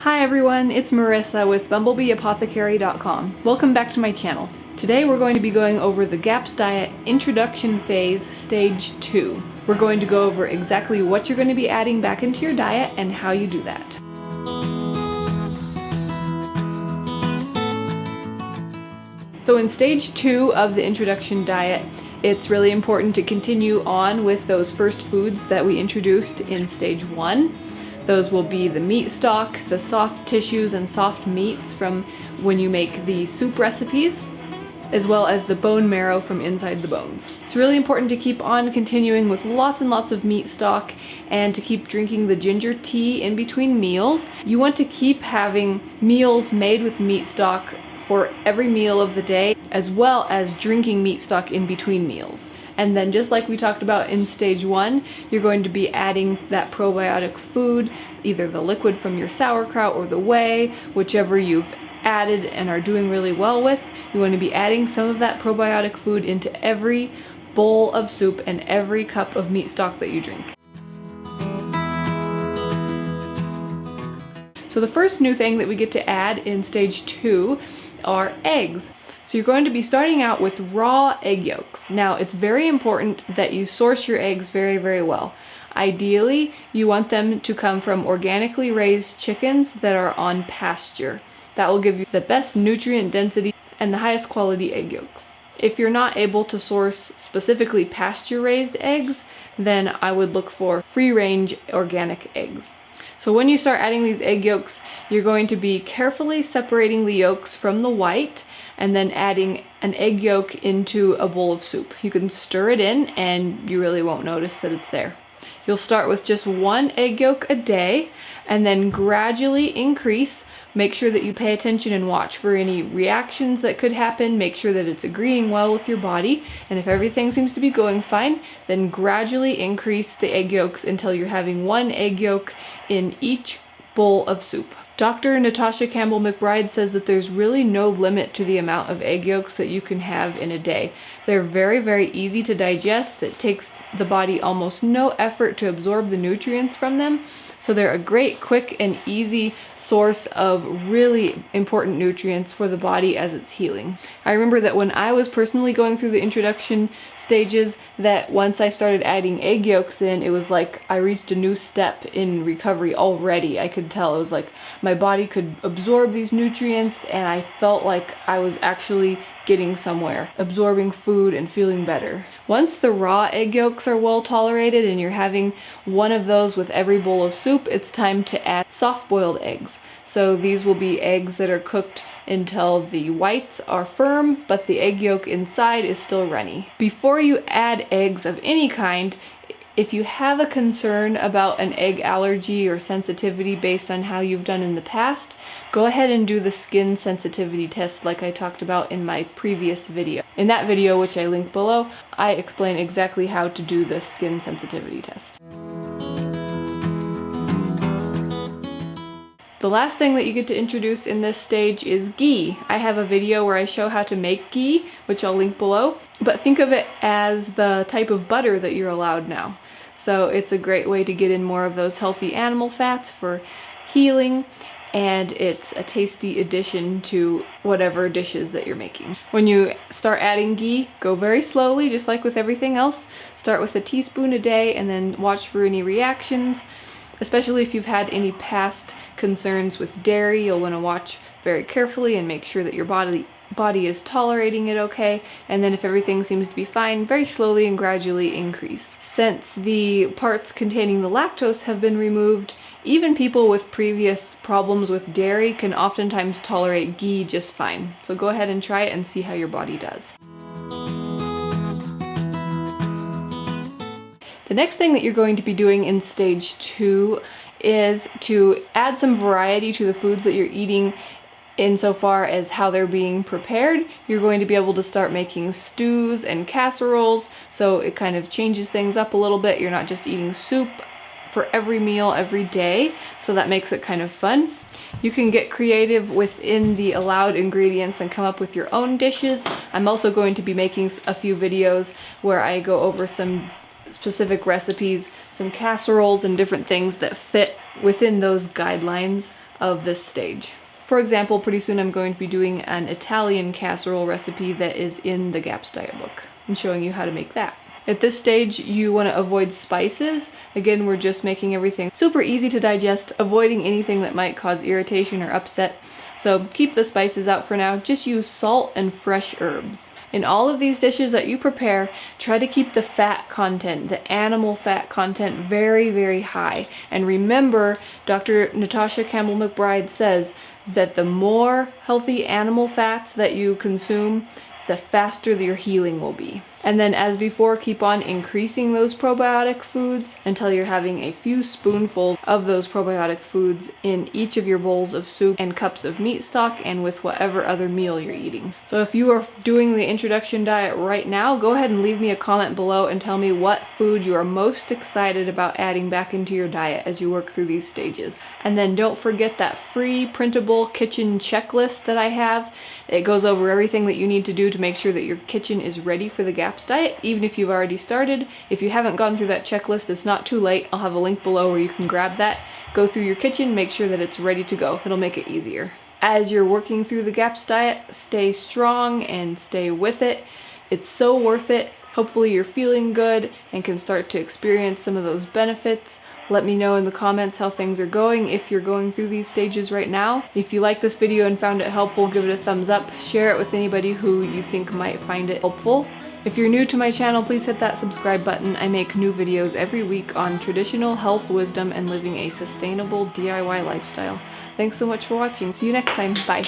Hi everyone, it's Marisa with BumblebeeApothecary.com. Welcome back to my channel. Today we're going to be going over the GAPS diet introduction phase, stage 2. We're going to go over exactly what you're going to be adding back into your diet and how you do that. So in stage 2 of the introduction diet, it's really important to continue on with those first foods that we introduced in stage 1. Those will be the meat stock, the soft tissues and soft meats from when you make the soup recipes, as well as the bone marrow from inside the bones. It's really important to keep on continuing with lots and lots of meat stock and to keep drinking the ginger tea in between meals. You want to keep having meals made with meat stock for every meal of the day, as well as drinking meat stock in between meals. And then just like we talked about in stage 1, you're going to be adding that probiotic food, either the liquid from your sauerkraut or the whey, whichever you've added and are doing really well with. You want to be adding some of that probiotic food into every bowl of soup and every cup of meat stock that you drink. So the first new thing that we get to add in stage 2 are eggs. So you're going to be starting out with raw egg yolks. Now it's very important that you source your eggs very, very well. Ideally, you want them to come from organically raised chickens that are on pasture. That will give you the best nutrient density and the highest quality egg yolks. If you're not able to source specifically pasture-raised eggs, then I would look for free-range organic eggs. So when you start adding these egg yolks, you're going to be carefully separating the yolks from the white and then adding an egg yolk into a bowl of soup. You can stir it in and you really won't notice that it's there. You'll start with just one egg yolk a day and then gradually increase. Make sure that you pay attention and watch for any reactions that could happen. Make sure that it's agreeing well with your body. And if everything seems to be going fine, then gradually increase the egg yolks until you're having one egg yolk in each bowl of soup. Dr. Natasha Campbell-McBride says that there's really no limit to the amount of egg yolks that you can have in a day. They're very, very easy to digest. It takes the body almost no effort to absorb the nutrients from them. So they're a great, quick, and easy source of really important nutrients for the body as it's healing. I remember that when I was personally going through the introduction stages, that once I started adding egg yolks in, it was like I reached a new step in recovery already. I could tell. It was like my body could absorb these nutrients and I felt like I was actually getting somewhere, absorbing food and feeling better. Once the raw egg yolks are well tolerated and you're having one of those with every bowl of soup, it's time to add soft-boiled eggs. So these will be eggs that are cooked until the whites are firm, but the egg yolk inside is still runny. Before you add eggs of any kind, if you have a concern about an egg allergy or sensitivity based on how you've done in the past, go ahead and do the skin sensitivity test like I talked about in my previous video. In that video, which I link below, I explain exactly how to do the skin sensitivity test. The last thing that you get to introduce in this stage is ghee. I have a video where I show how to make ghee, which I'll link below, but think of it as the type of butter that you're allowed now. So it's a great way to get in more of those healthy animal fats for healing, and it's a tasty addition to whatever dishes that you're making. When you start adding ghee, go very slowly, just like with everything else. Start with a teaspoon a day and then watch for any reactions. Especially if you've had any past concerns with dairy, you'll want to watch very carefully and make sure that your body is tolerating it okay, and then if everything seems to be fine, very slowly and gradually increase. Since the parts containing the lactose have been removed, even people with previous problems with dairy can oftentimes tolerate ghee just fine. So go ahead and try it and see how your body does. The next thing that you're going to be doing in stage 2 is to add some variety to the foods that you're eating insofar as how they're being prepared. You're going to be able to start making stews and casseroles, so it kind of changes things up a little bit. You're not just eating soup for every meal every day, so that makes it kind of fun. You can get creative within the allowed ingredients and come up with your own dishes. I'm also going to be making a few videos where I go over some specific recipes, some casseroles and different things that fit within those guidelines of this stage. For example, pretty soon I'm going to be doing an Italian casserole recipe that is in the GAPS diet book and showing you how to make that. At this stage, you want to avoid spices. Again, we're just making everything super easy to digest, avoiding anything that might cause irritation or upset. So keep the spices out for now. Just use salt and fresh herbs. In all of these dishes that you prepare, try to keep the fat content, the animal fat content, very, very high. And remember, Dr. Natasha Campbell-McBride says that the more healthy animal fats that you consume, the faster your healing will be. And then as before, keep on increasing those probiotic foods until you're having a few spoonfuls of those probiotic foods in each of your bowls of soup and cups of meat stock and with whatever other meal you're eating. So if you are doing the introduction diet right now, go ahead and leave me a comment below and tell me what food you are most excited about adding back into your diet as you work through these stages. And then don't forget that free printable kitchen checklist that I have. It goes over everything that you need to do to make sure that your kitchen is ready for the GAPS diet, even if you've already started. If you haven't gone through that checklist, it's not too late. I'll have a link below where you can grab that. Go through your kitchen, make sure that it's ready to go. It'll make it easier. As you're working through the GAPS diet, stay strong and stay with it. It's so worth it. Hopefully you're feeling good and can start to experience some of those benefits. Let me know in the comments how things are going if you're going through these stages right now. If you liked this video and found it helpful, give it a thumbs up. Share it with anybody who you think might find it helpful. If you're new to my channel, please hit that subscribe button. I make new videos every week on traditional health, wisdom, and living a sustainable DIY lifestyle. Thanks so much for watching. See you next time. Bye.